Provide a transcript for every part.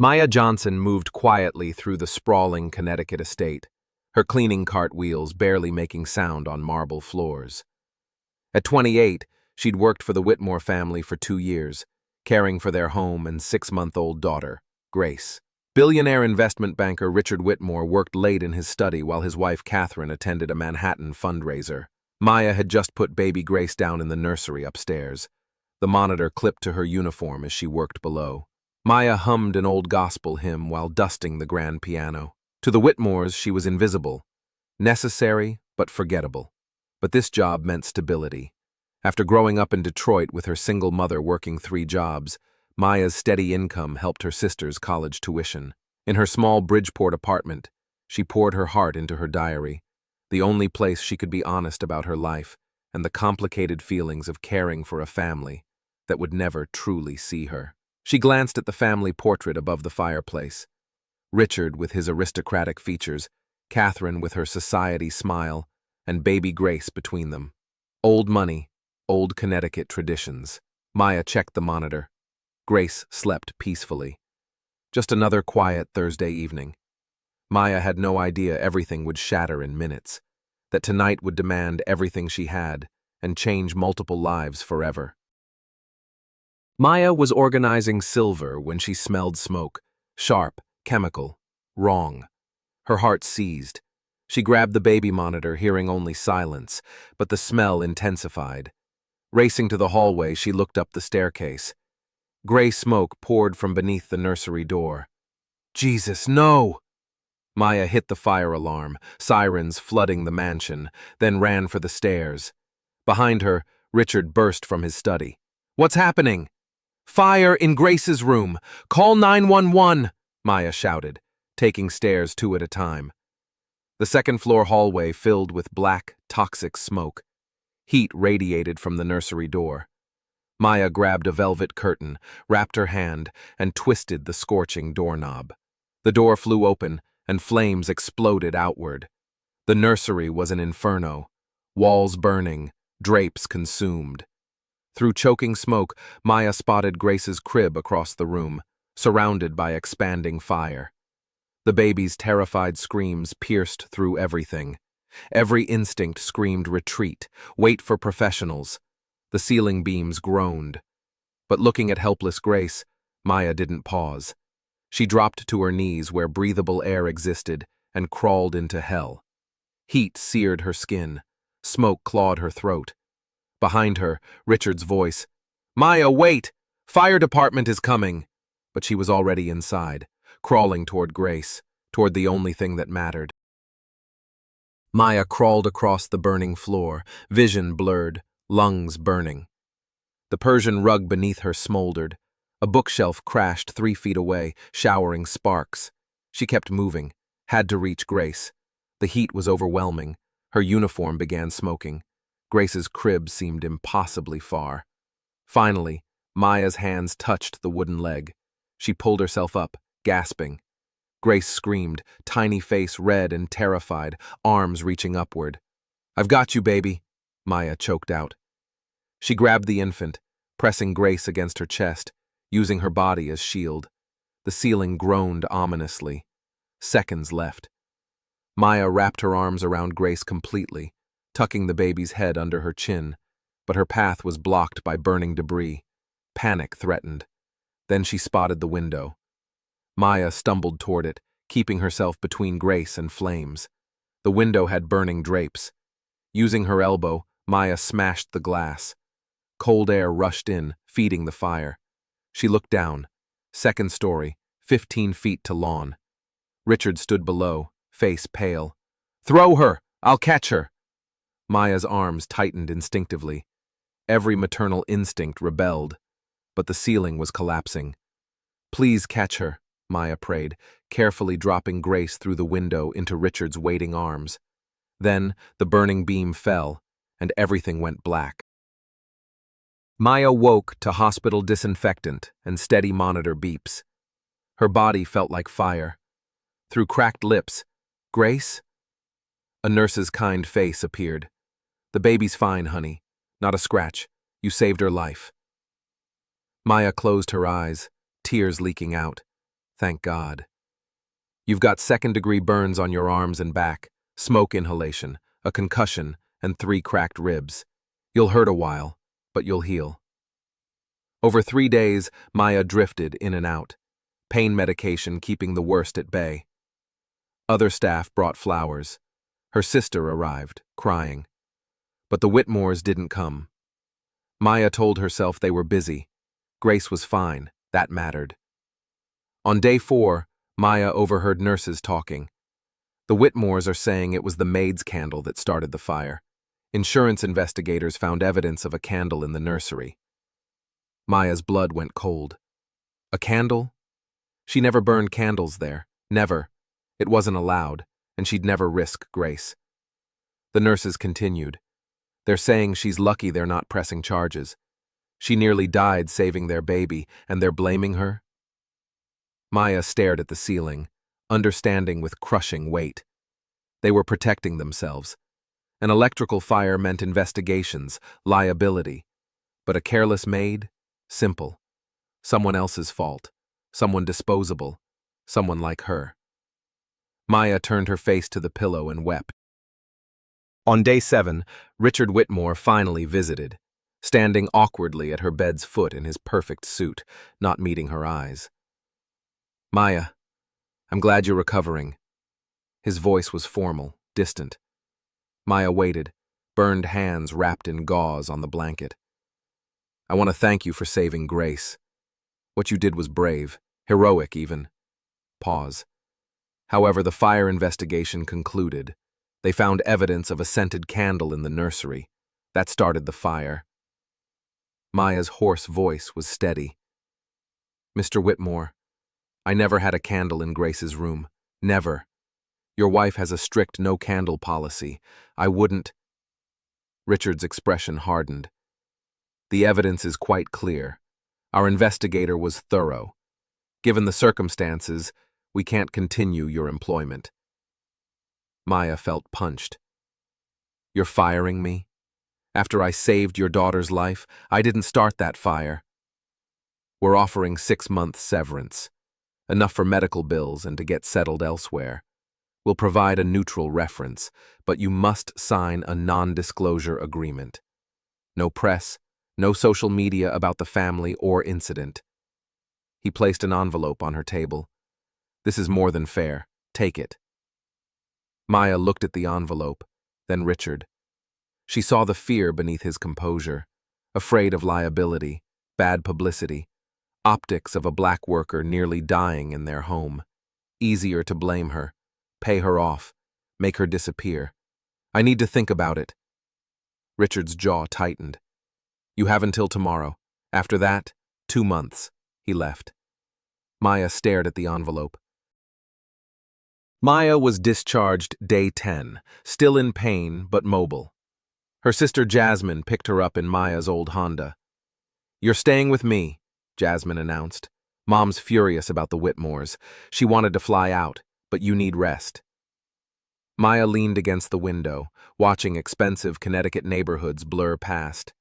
Maya Johnson moved quietly through the sprawling Connecticut estate, her cleaning cart wheels barely making sound on marble floors. At 28, she'd worked for the Whitmore family for 2 years, caring for their home and 6-month-old daughter, Grace. Billionaire investment banker Richard Whitmore worked late in his study while his wife Catherine attended a Manhattan fundraiser. Maya had just put baby Grace down in the nursery upstairs. The monitor clipped to her uniform as she worked below. Maya hummed an old gospel hymn while dusting the grand piano. To the Whitmores, she was invisible, necessary but forgettable. But this job meant stability. After growing up in Detroit with her single mother working 3 jobs, Maya's steady income helped her sister's college tuition. In her small Bridgeport apartment, she poured her heart into her diary, the only place she could be honest about her life and the complicated feelings of caring for a family that would never truly see her. She glanced at the family portrait above the fireplace. Richard with his aristocratic features, Catherine with her society smile, and baby Grace between them. Old money, old Connecticut traditions. Maya checked the monitor. Grace slept peacefully. Just another quiet Thursday evening. Maya had no idea everything would shatter in minutes, that tonight would demand everything she had and change multiple lives forever. Maya was organizing silver when she smelled smoke, sharp, chemical, wrong. Her heart seized. She grabbed the baby monitor, hearing only silence, but the smell intensified. Racing to the hallway, she looked up the staircase. Gray smoke poured from beneath the nursery door. Jesus, no! Maya hit the fire alarm, sirens flooding the mansion, then ran for the stairs. Behind her, Richard burst from his study. What's happening? Fire in Grace's room! Call 911! Maya shouted, taking stairs 2 at a time. The second-floor hallway filled with black, toxic smoke. Heat radiated from the nursery door. Maya grabbed a velvet curtain, wrapped her hand, and twisted the scorching doorknob. The door flew open, and flames exploded outward. The nursery was an inferno, walls burning, drapes consumed. Through choking smoke, Maya spotted Grace's crib across the room, surrounded by expanding fire. The baby's terrified screams pierced through everything. Every instinct screamed retreat, wait for professionals. The ceiling beams groaned. But looking at helpless Grace, Maya didn't pause. She dropped to her knees where breathable air existed and crawled into hell. Heat seared her skin. Smoke clawed her throat. Behind her, Richard's voice, "Maya, wait! Fire department is coming!" But she was already inside, crawling toward Grace, toward the only thing that mattered. Maya crawled across the burning floor, vision blurred, lungs burning. The Persian rug beneath her smoldered. A bookshelf crashed 3 feet away, showering sparks. She kept moving, had to reach Grace. The heat was overwhelming. Her uniform began smoking. Grace's crib seemed impossibly far. Finally, Maya's hands touched the wooden leg. She pulled herself up, gasping. Grace screamed, tiny face red and terrified, arms reaching upward. "I've got you, baby," Maya choked out. She grabbed the infant, pressing Grace against her chest, using her body as shield. The ceiling groaned ominously. Seconds left. Maya wrapped her arms around Grace completely, tucking the baby's head under her chin, but her path was blocked by burning debris. Panic threatened. Then she spotted the window. Maya stumbled toward it, keeping herself between Grace and flames. The window had burning drapes. Using her elbow, Maya smashed the glass. Cold air rushed in, feeding the fire. She looked down. 2nd story, 15 feet to lawn. Richard stood below, face pale. "Throw her! I'll catch her!" Maya's arms tightened instinctively. Every maternal instinct rebelled, but the ceiling was collapsing. "Please catch her," Maya prayed, carefully dropping Grace through the window into Richard's waiting arms. Then the burning beam fell, and everything went black. Maya woke to hospital disinfectant and steady monitor beeps. Her body felt like fire. Through cracked lips, "Grace?" A nurse's kind face appeared. "The baby's fine, honey. Not a scratch. You saved her life." Maya closed her eyes, tears leaking out. Thank God. You've got second-degree burns on your arms and back, smoke inhalation, a concussion, and 3 cracked ribs. You'll hurt a while, but you'll heal. Over 3 days, Maya drifted in and out, pain medication keeping the worst at bay. Other staff brought flowers. Her sister arrived, crying. But the Whitmores didn't come. Maya told herself they were busy. Grace was fine, that mattered. On day 4, Maya overheard nurses talking. The Whitmores are saying it was the maid's candle that started the fire. Insurance investigators found evidence of a candle in the nursery. Maya's blood went cold. A candle? She never burned candles there. Never. It wasn't allowed, and she'd never risk Grace. The nurses continued. They're saying she's lucky they're not pressing charges. She nearly died saving their baby, and they're blaming her? Maya stared at the ceiling, understanding with crushing weight. They were protecting themselves. An electrical fire meant investigations, liability. But a careless maid? Simple. Someone else's fault. Someone disposable. Someone like her. Maya turned her face to the pillow and wept. On day 7, Richard Whitmore finally visited, standing awkwardly at her bed's foot in his perfect suit, not meeting her eyes. Maya, I'm glad you're recovering. His voice was formal, distant. Maya waited, burned hands wrapped in gauze on the blanket. I want to thank you for saving Grace. What you did was brave, heroic even. Pause. However, the fire investigation concluded. They found evidence of a scented candle in the nursery. That started the fire. Maya's hoarse voice was steady. Mr. Whitmore, I never had a candle in Grace's room. Never. Your wife has a strict no-candle policy. I wouldn't. Richard's expression hardened. The evidence is quite clear. Our investigator was thorough. Given the circumstances, we can't continue your employment. Maya felt punched. You're firing me? After I saved your daughter's life, I didn't start that fire. We're offering 6-month severance. Enough for medical bills and to get settled elsewhere. We'll provide a neutral reference, but you must sign a non-disclosure agreement. No press, no social media about the family or incident. He placed an envelope on her table. This is more than fair. Take it. Maya looked at the envelope, then Richard. She saw the fear beneath his composure, afraid of liability, bad publicity, optics of a black worker nearly dying in their home. Easier to blame her, pay her off, make her disappear. I need to think about it. Richard's jaw tightened. You have until tomorrow. After that, 2 months. He left. Maya stared at the envelope. Maya was discharged day 10, still in pain but mobile. Her sister Jasmine picked her up in Maya's old Honda. You're staying with me, Jasmine announced. Mom's furious about the Whitmores. She wanted to fly out, but you need rest. Maya leaned against the window, watching expensive Connecticut neighborhoods blur past.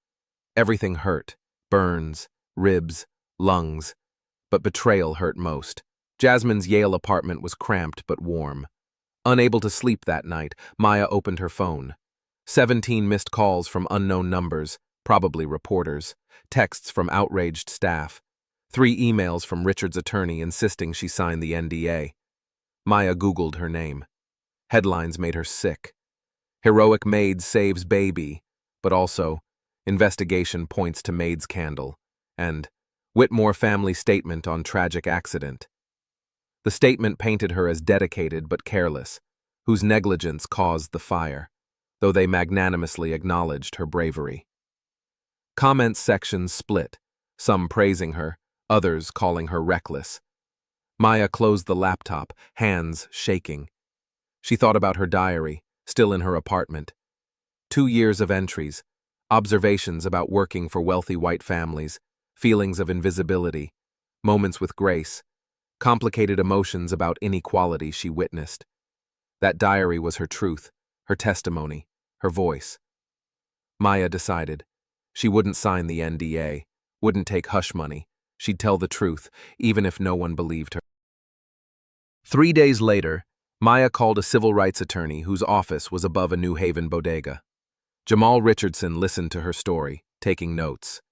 Everything hurt. Burns, ribs, lungs. But betrayal hurt most. Jasmine's Yale apartment was cramped but warm. Unable to sleep that night, Maya opened her phone. 17 missed calls from unknown numbers, probably reporters, texts from outraged staff, 3 emails from Richard's attorney insisting she sign the NDA. Maya Googled her name. Headlines made her sick. Heroic maid saves baby, but also, investigation points to maid's candle, and Whitmore family statement on tragic accident. The statement painted her as dedicated but careless, whose negligence caused the fire, though they magnanimously acknowledged her bravery. Comments sections split, some praising her, others calling her reckless. Maya closed the laptop, hands shaking. She thought about her diary, still in her apartment. 2 years of entries, observations about working for wealthy white families, feelings of invisibility, moments with Grace, complicated emotions about inequality she witnessed. That diary was her truth, her testimony, her voice. Maya decided. She wouldn't sign the NDA, wouldn't take hush money. She'd tell the truth, even if no one believed her. 3 days later, Maya called a civil rights attorney whose office was above a New Haven bodega. Jamal Richardson listened to her story, taking notes.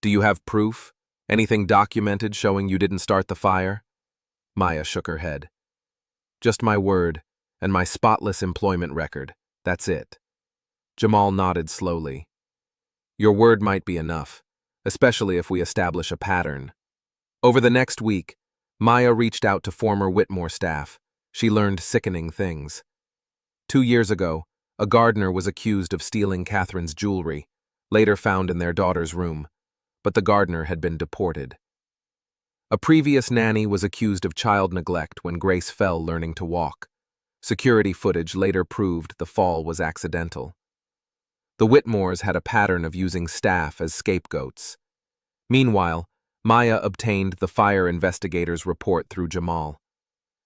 "Do you have proof? Anything documented showing you didn't start the fire?" Maya shook her head. "Just my word, and my spotless employment record. That's it." Jamal nodded slowly. "Your word might be enough, especially if we establish a pattern." Over the next week, Maya reached out to former Whitmore staff. She learned sickening things. 2 years ago, a gardener was accused of stealing Catherine's jewelry, later found in their daughter's room, but the gardener had been deported. A previous nanny was accused of child neglect when Grace fell learning to walk. Security footage later proved the fall was accidental. The Whitmores had a pattern of using staff as scapegoats. Meanwhile, Maya obtained the fire investigator's report through Jamal.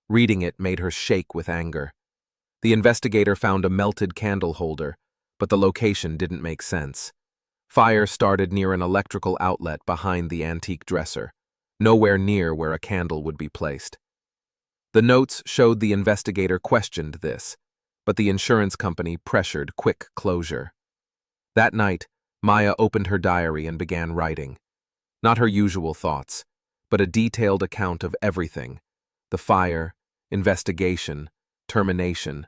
Reading it made her shake with anger. The investigator found a melted candle holder, but the location didn't make sense. Fire started near an electrical outlet behind the antique dresser, nowhere near where a candle would be placed. The notes showed the investigator questioned this, but the insurance company pressured quick closure. That night, Maya opened her diary and began writing. Not her usual thoughts, but a detailed account of everything: the fire, investigation, termination,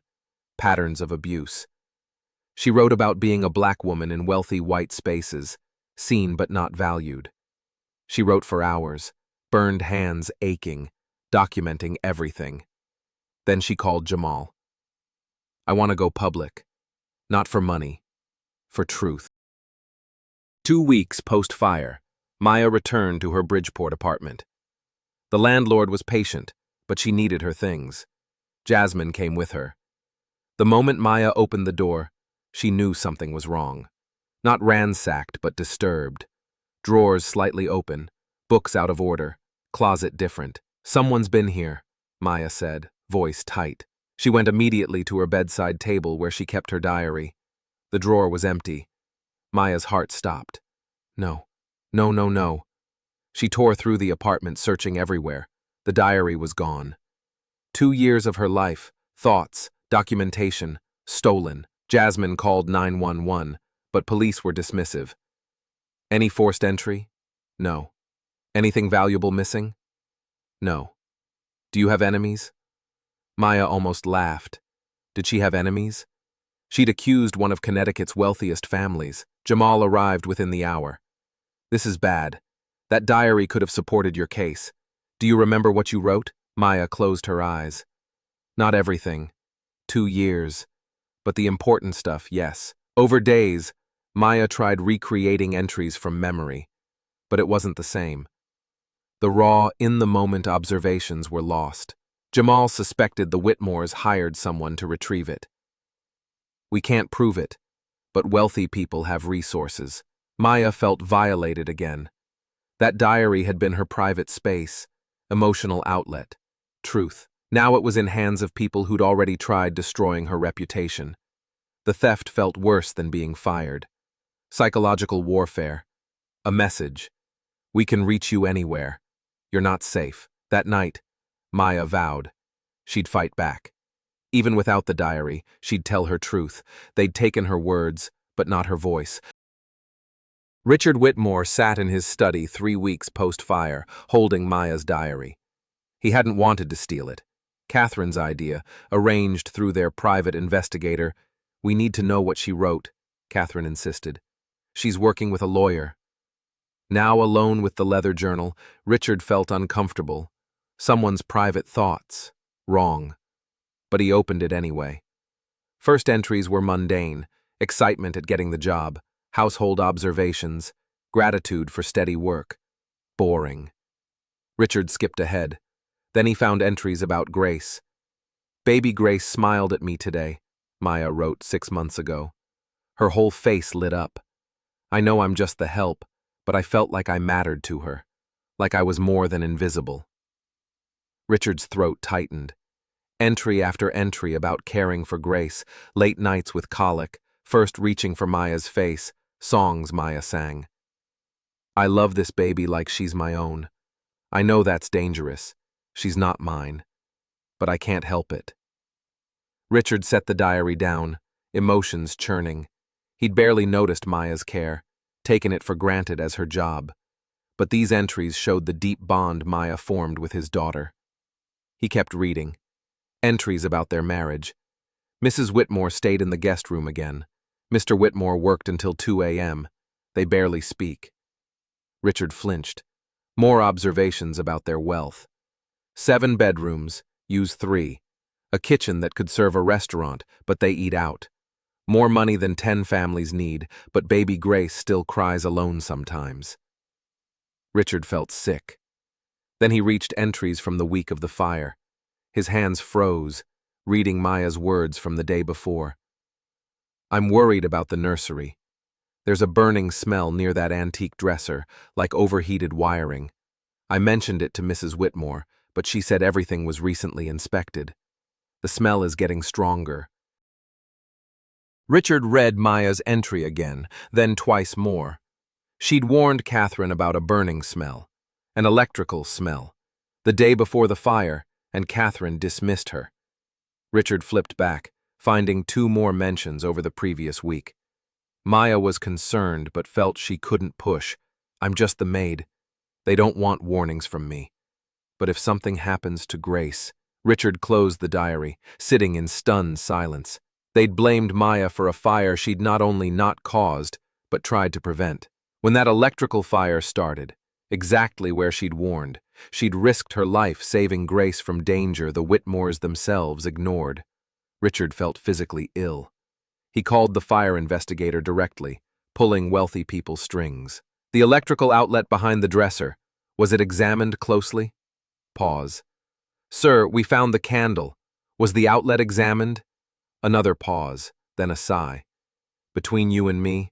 patterns of abuse. She wrote about being a black woman in wealthy white spaces, seen but not valued. She wrote for hours, burned hands aching, documenting everything. Then she called Jamal. "I want to go public. Not for money, for truth." 2 weeks post-fire, Maya returned to her Bridgeport apartment. The landlord was patient, but she needed her things. Jasmine came with her. The moment Maya opened the door, she knew something was wrong. Not ransacked, but disturbed. Drawers slightly open, books out of order, closet different. "Someone's been here," Maya said, voice tight. She went immediately to her bedside table where she kept her diary. The drawer was empty. Maya's heart stopped. No, no, no, no. She tore through the apartment, searching everywhere. The diary was gone. 2 years of her life, thoughts, documentation, stolen. Jasmine called 911, but police were dismissive. Any forced entry? No. Anything valuable missing? No. Do you have enemies? Maya almost laughed. Did she have enemies? She'd accused one of Connecticut's wealthiest families. Jamal arrived within the hour. "This is bad. That diary could have supported your case. Do you remember what you wrote?" Maya closed her eyes. "Not everything. 2 years. But the important stuff, yes." Over days, Maya tried recreating entries from memory, but it wasn't the same. The raw, in-the-moment observations were lost. Jamal suspected the Whitmores hired someone to retrieve it. "We can't prove it, but wealthy people have resources." Maya felt violated again. That diary had been her private space, emotional outlet, truth. Now it was in hands of people who'd already tried destroying her reputation. The theft felt worse than being fired. Psychological warfare. A message. "We can reach you anywhere. You're not safe." That night, Maya vowed she'd fight back. Even without the diary, she'd tell her truth. They'd taken her words, but not her voice. Richard Whitmore sat in his study 3 weeks post-fire, holding Maya's diary. He hadn't wanted to steal it. Catherine's idea, arranged through their private investigator. "We need to know what she wrote," Catherine insisted. "She's working with a lawyer." Now alone with the leather journal, Richard felt uncomfortable. Someone's private thoughts. Wrong. But he opened it anyway. First entries were mundane: excitement at getting the job, household observations, gratitude for steady work. Boring. Richard skipped ahead. Then he found entries about Grace. "Baby Grace smiled at me today," Maya wrote 6 months ago. Her whole face lit up. "I know I'm just the help, but I felt like I mattered to her, like I was more than invisible." Richard's throat tightened. Entry after entry about caring for Grace, late nights with colic, first reaching for Maya's face, songs Maya sang. "I love this baby like she's my own. I know that's dangerous. She's not mine. but I can't help it. Richard set the diary down, emotions churning. He'd barely noticed Maya's care, taken it for granted as her job. But these entries showed the deep bond Maya formed with his daughter. He kept reading. Entries about their marriage. Mrs. Whitmore stayed in the guest room again. Mr. Whitmore worked until 2 a.m. They barely speak. Richard flinched. More observations about their wealth. 7 bedrooms, use 3. A kitchen that could serve a restaurant, but they eat out. More money than 10 families need, but baby Grace still cries alone sometimes. Richard felt sick. Then he reached entries from the week of the fire. His hands froze, reading Maya's words from the day before. I'm worried about the nursery. There's a burning smell near that antique dresser, like overheated wiring. I mentioned it to Mrs. Whitmore, but she said everything was recently inspected. The smell is getting stronger. Richard read Maya's entry again, then twice more. She'd warned Catherine about a burning smell, an electrical smell, the day before the fire, and Catherine dismissed her. Richard flipped back, finding 2 more mentions over the previous week. Maya was concerned but felt she couldn't push. I'm just the maid. They don't want warnings from me. But if something happens to Grace... Richard closed the diary, sitting in stunned silence. They'd blamed Maya for a fire she'd not only not caused, but tried to prevent. When that electrical fire started, exactly where she'd warned, she'd risked her life saving Grace from danger the Whitmores themselves ignored. Richard felt physically ill. He called the fire investigator directly, pulling wealthy people's strings. The electrical outlet behind the dresser, was it examined closely? Pause. Sir, we found the candle. Was the outlet examined? Another pause, then a sigh. Between you and me,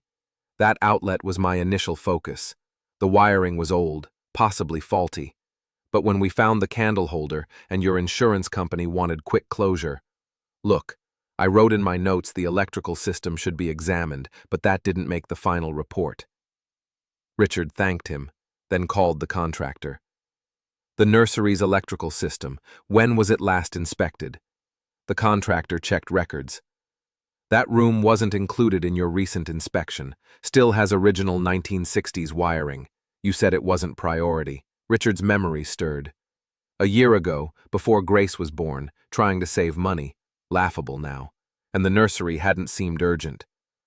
that outlet was my initial focus. The wiring was old, possibly faulty. But when we found the candle holder and your insurance company wanted quick closure, look, I wrote in my notes the electrical system should be examined, but that didn't make the final report. Richard thanked him, then called the contractor. The nursery's electrical system, when was it last inspected? The contractor checked records. That room wasn't included in your recent inspection, still has original 1960s wiring. You said it wasn't priority. Richard's memory stirred. A year ago, before Grace was born, trying to save money, laughable now, and the nursery hadn't seemed urgent.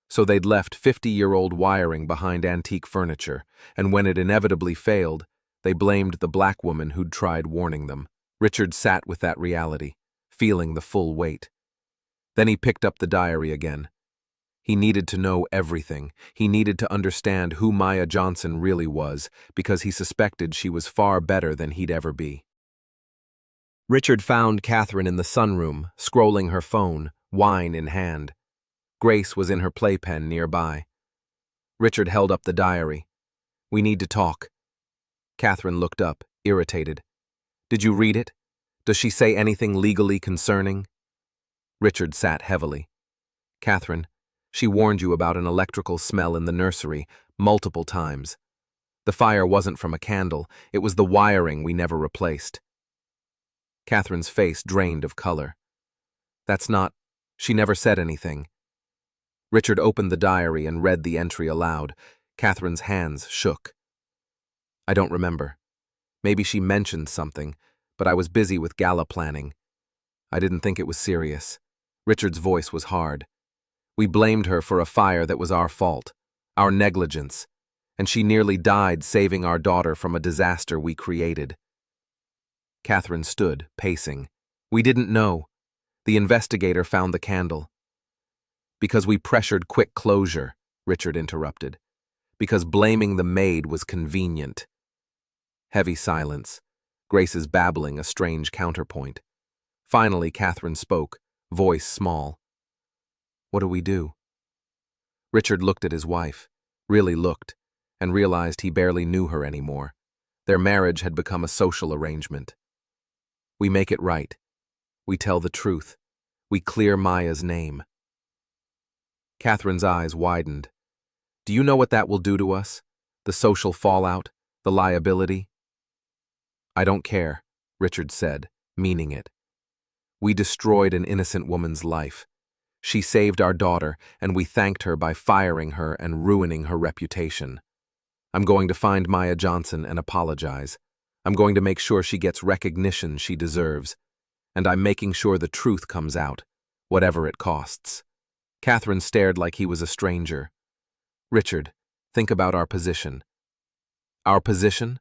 So they'd left 50-year-old wiring behind antique furniture, and when it inevitably failed, they blamed the black woman who'd tried warning them. Richard sat with that reality, feeling the full weight. Then he picked up the diary again. He needed to know everything. He needed to understand who Maya Johnson really was, because he suspected she was far better than he'd ever be. Richard found Catherine in the sunroom, scrolling her phone, wine in hand. Grace was in her playpen nearby. Richard held up the diary. We need to talk. Catherine looked up, irritated. Did you read it? Does she say anything legally concerning? Richard sat heavily. Catherine, she warned you about an electrical smell in the nursery, multiple times. The fire wasn't from a candle, it was the wiring we never replaced. Catherine's face drained of color. That's not... She never said anything. Richard opened the diary and read the entry aloud. Catherine's hands shook. I don't remember. Maybe she mentioned something, but I was busy with gala planning. I didn't think it was serious. Richard's voice was hard. We blamed her for a fire that was our fault, our negligence, and she nearly died saving our daughter from a disaster we created. Catherine stood, pacing. We didn't know. The investigator found the candle. Because we pressured quick closure, Richard interrupted. Because blaming the maid was convenient. Heavy silence. Grace's babbling a strange counterpoint. Finally, Catherine spoke, voice small. What do we do? Richard looked at his wife, really looked, and realized he barely knew her anymore. Their marriage had become a social arrangement. We make it right. We tell the truth. We clear Maya's name. Catherine's eyes widened. Do you know what that will do to us? The social fallout? The liability? I don't care, Richard said, meaning it. We destroyed an innocent woman's life. She saved our daughter, and we thanked her by firing her and ruining her reputation. I'm going to find Maya Johnson and apologize. I'm going to make sure she gets recognition she deserves. And I'm making sure the truth comes out, whatever it costs. Catherine stared like he was a stranger. Richard, think about our position. Our position?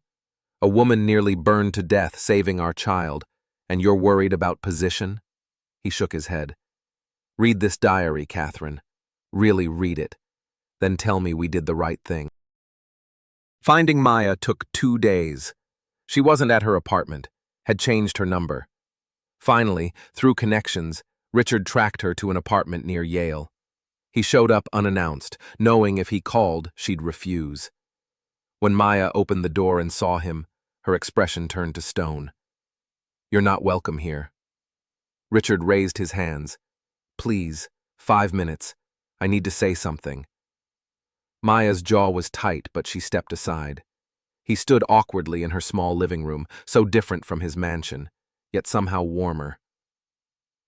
A woman nearly burned to death saving our child, and you're worried about position? He shook his head. Read this diary, Catherine. Really read it. Then tell me we did the right thing. Finding Maya took 2 days. She wasn't at her apartment, had changed her number. Finally, through connections, Richard tracked her to an apartment near Yale. He showed up unannounced, knowing if he called, she'd refuse. When Maya opened the door and saw him, her expression turned to stone. You're not welcome here. Richard raised his hands. Please, 5 minutes. I need to say something. Maya's jaw was tight, but she stepped aside. He stood awkwardly in her small living room, so different from his mansion, yet somehow warmer.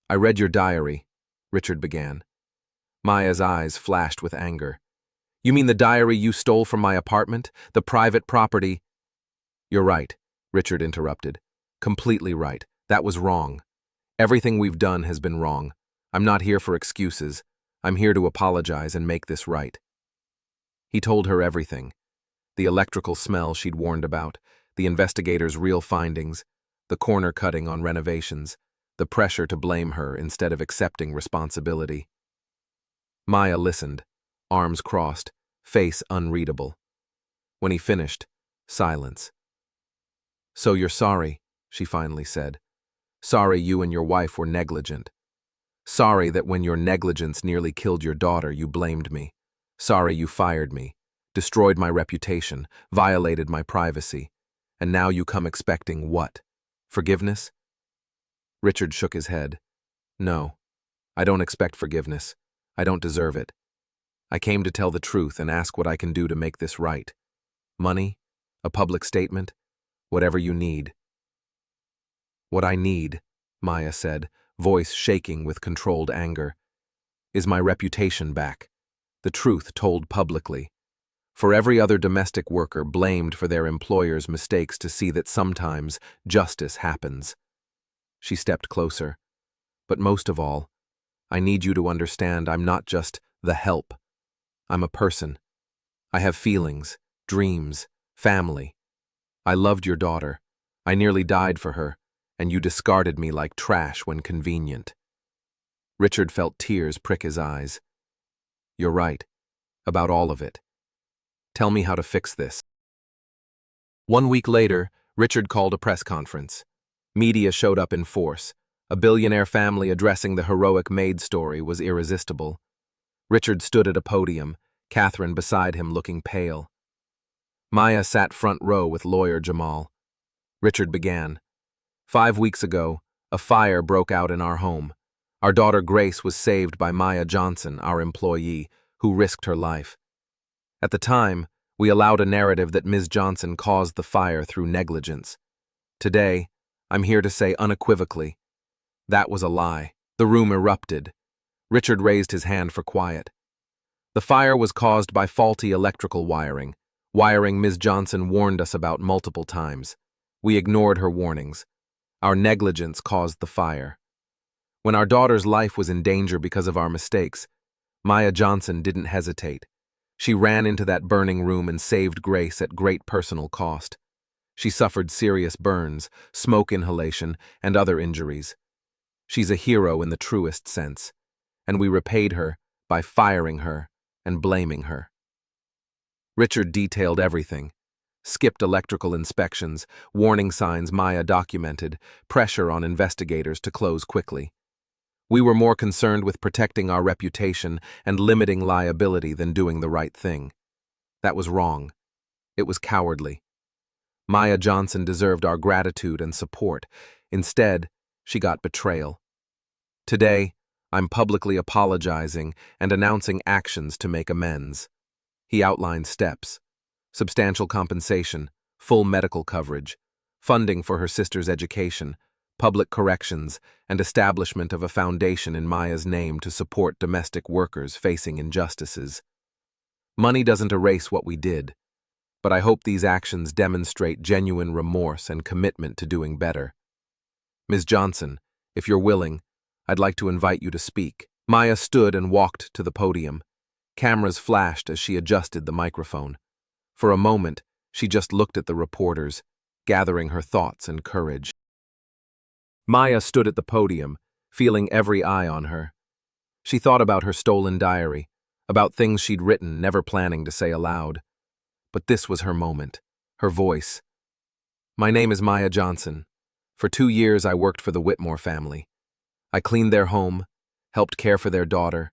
I read your diary, Richard began. Maya's eyes flashed with anger. You mean the diary you stole from my apartment? The private property? You're right, Richard interrupted. Completely right. That was wrong. Everything we've done has been wrong. I'm not here for excuses. I'm here to apologize and make this right. He told her everything. The electrical smell she'd warned about, the investigators' real findings, the corner cutting on renovations, the pressure to blame her instead of accepting responsibility. Maya listened, arms crossed, face unreadable. When he finished, silence. So you're sorry, she finally said. Sorry you and your wife were negligent. Sorry that when your negligence nearly killed your daughter, you blamed me. Sorry you fired me, destroyed my reputation, violated my privacy. And now you come expecting what? Forgiveness? Richard shook his head. No, I don't expect forgiveness. I don't deserve it. I came to tell the truth and ask what I can do to make this right. Money? A public statement? Whatever you need. What I need, Maya said, voice shaking with controlled anger, is my reputation back. The truth told publicly. For every other domestic worker blamed for their employer's mistakes to see that sometimes justice happens. She stepped closer. But most of all, I need you to understand I'm not just the help. I'm a person. I have feelings, dreams, family. I loved your daughter. I nearly died for her, and you discarded me like trash when convenient. Richard felt tears prick his eyes. You're right, about all of it. Tell me how to fix this. 1 week later, Richard called a press conference. Media showed up in force. A billionaire family addressing the heroic maid story was irresistible. Richard stood at a podium, Catherine beside him looking pale. Maya sat front row with lawyer Jamal. Richard began. 5 weeks ago, a fire broke out in our home. Our daughter Grace was saved by Maya Johnson, our employee, who risked her life. At the time, we allowed a narrative that Ms. Johnson caused the fire through negligence. Today, I'm here to say unequivocally, that was a lie. The room erupted. Richard raised his hand for quiet. The fire was caused by faulty electrical wiring Ms. Johnson warned us about multiple times. We ignored her warnings. Our negligence caused the fire. When our daughter's life was in danger because of our mistakes, Maya Johnson didn't hesitate. She ran into that burning room and saved Grace at great personal cost. She suffered serious burns, smoke inhalation, and other injuries. She's a hero in the truest sense, and we repaid her by firing her and blaming her. Richard detailed everything. Skipped electrical inspections, warning signs Maya documented, pressure on investigators to close quickly. We were more concerned with protecting our reputation and limiting liability than doing the right thing. That was wrong. It was cowardly. Maya Johnson deserved our gratitude and support. Instead, she got betrayal. Today, I'm publicly apologizing and announcing actions to make amends. He outlined steps: substantial compensation, full medical coverage, funding for her sister's education, public corrections, and establishment of a foundation in Maya's name to support domestic workers facing injustices. Money doesn't erase what we did, but I hope these actions demonstrate genuine remorse and commitment to doing better. Ms. Johnson, if you're willing, I'd like to invite you to speak. Maya stood and walked to the podium. Cameras flashed as she adjusted the microphone. For a moment, she just looked at the reporters, gathering her thoughts and courage. Maya stood at the podium, feeling every eye on her. She thought about her stolen diary, about things she'd written, never planning to say aloud. But this was her moment, her voice. My name is Maya Johnson. For 2 years, I worked for the Whitmore family. I cleaned their home, helped care for their daughter,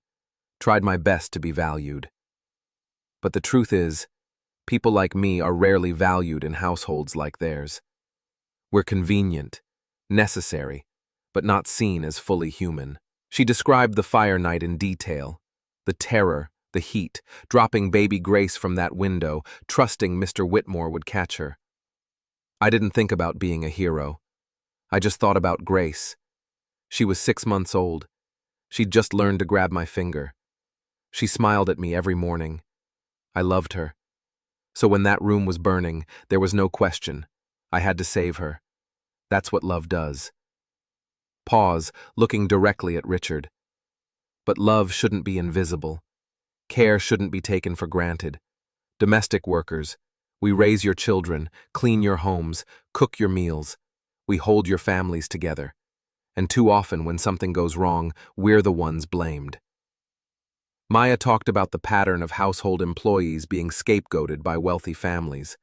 tried my best to be valued. But the truth is, people like me are rarely valued in households like theirs. We're convenient, necessary, but not seen as fully human. She described the fire night in detail, the terror, the heat, dropping baby Grace from that window, trusting Mr. Whitmore would catch her. I didn't think about being a hero. I just thought about Grace. She was 6 months old. She'd just learned to grab my finger. She smiled at me every morning. I loved her. So when that room was burning, there was no question. I had to save her. That's what love does. Pause, looking directly at Richard. But love shouldn't be invisible. Care shouldn't be taken for granted. Domestic workers, we raise your children, clean your homes, cook your meals. We hold your families together. And too often, when something goes wrong, we're the ones blamed. Maya talked about the pattern of household employees being scapegoated by wealthy families.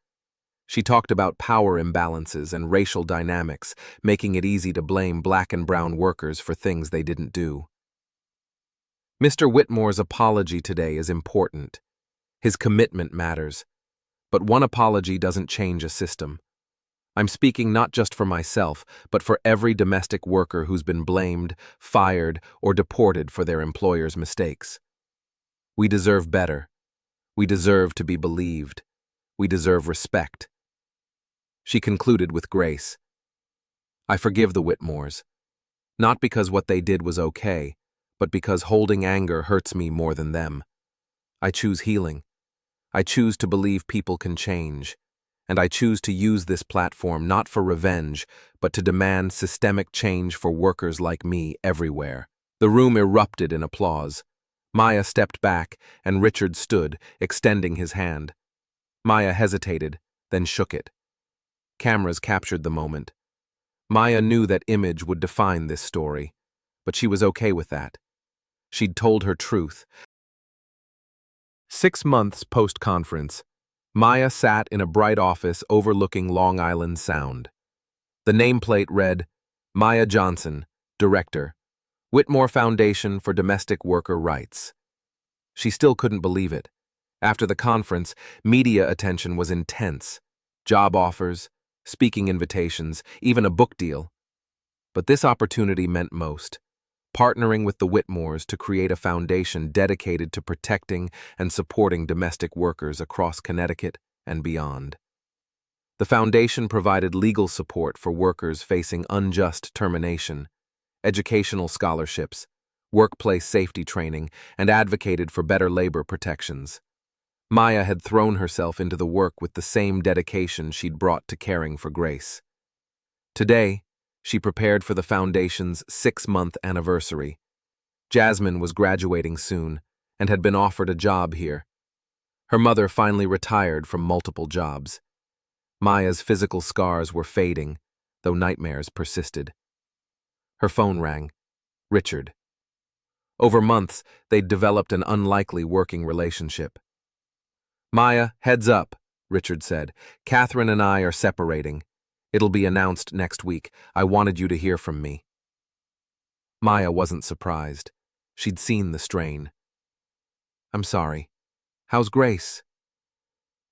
She talked about power imbalances and racial dynamics, making it easy to blame black and brown workers for things they didn't do. Mr. Whitmore's apology today is important. His commitment matters. But one apology doesn't change a system. I'm speaking not just for myself, but for every domestic worker who's been blamed, fired, or deported for their employer's mistakes. We deserve better. We deserve to be believed. We deserve respect. She concluded with grace. I forgive the Whitmores, not because what they did was okay, but because holding anger hurts me more than them. I choose healing. I choose to believe people can change. And I choose to use this platform not for revenge, but to demand systemic change for workers like me everywhere. The room erupted in applause. Maya stepped back, and Richard stood, extending his hand. Maya hesitated, then shook it. Cameras captured the moment. Maya knew that image would define this story, but she was okay with that. She'd told her truth. 6 months post-conference, Maya sat in a bright office overlooking Long Island Sound. The nameplate read, Maya Johnson, Director, Whitmore Foundation for Domestic Worker Rights. She still couldn't believe it. After the conference, media attention was intense. Job offers, speaking invitations, even a book deal. But this opportunity meant most. Partnering with the Whitmores to create a foundation dedicated to protecting and supporting domestic workers across Connecticut and beyond. The foundation provided legal support for workers facing unjust termination, educational scholarships, workplace safety training, and advocated for better labor protections. Maya had thrown herself into the work with the same dedication she'd brought to caring for Grace. Today, she prepared for the Foundation's 6-month anniversary. Jasmine was graduating soon and had been offered a job here. Her mother finally retired from multiple jobs. Maya's physical scars were fading, though nightmares persisted. Her phone rang. Richard. Over months, they'd developed an unlikely working relationship. Maya, heads up, Richard said. Catherine and I are separating. It'll be announced next week. I wanted you to hear from me. Maya wasn't surprised. She'd seen the strain. I'm sorry. How's Grace?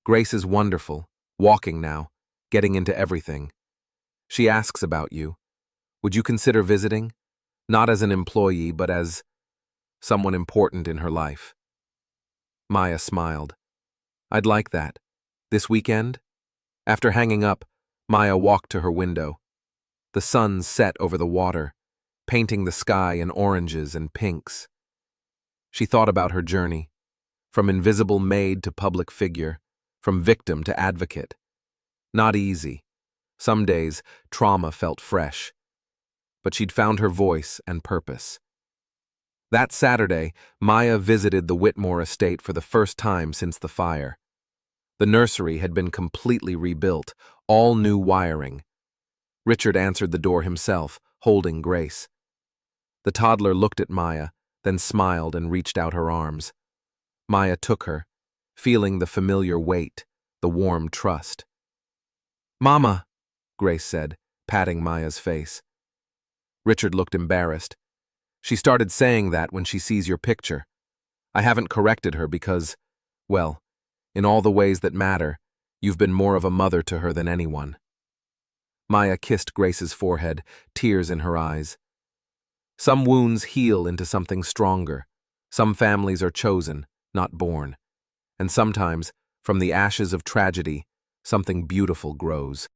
Grace is wonderful, walking now, getting into everything. She asks about you. Would you consider visiting? Not as an employee, but as someone important in her life. Maya smiled. I'd like that. This weekend? After hanging up, Maya walked to her window. The sun set over the water, painting the sky in oranges and pinks. She thought about her journey, from invisible maid to public figure, from victim to advocate. Not easy. Some days, trauma felt fresh. But she'd found her voice and purpose. That Saturday, Maya visited the Whitmore estate for the first time since the fire. The nursery had been completely rebuilt, all new wiring. Richard answered the door himself, holding Grace. The toddler looked at Maya, then smiled and reached out her arms. Maya took her, feeling the familiar weight, the warm trust. "Mama," Grace said, patting Maya's face. Richard looked embarrassed. "She started saying that when she sees your picture. I haven't corrected her because, well, in all the ways that matter, you've been more of a mother to her than anyone." Maya kissed Grace's forehead, tears in her eyes. Some wounds heal into something stronger. Some families are chosen, not born. And sometimes, from the ashes of tragedy, something beautiful grows.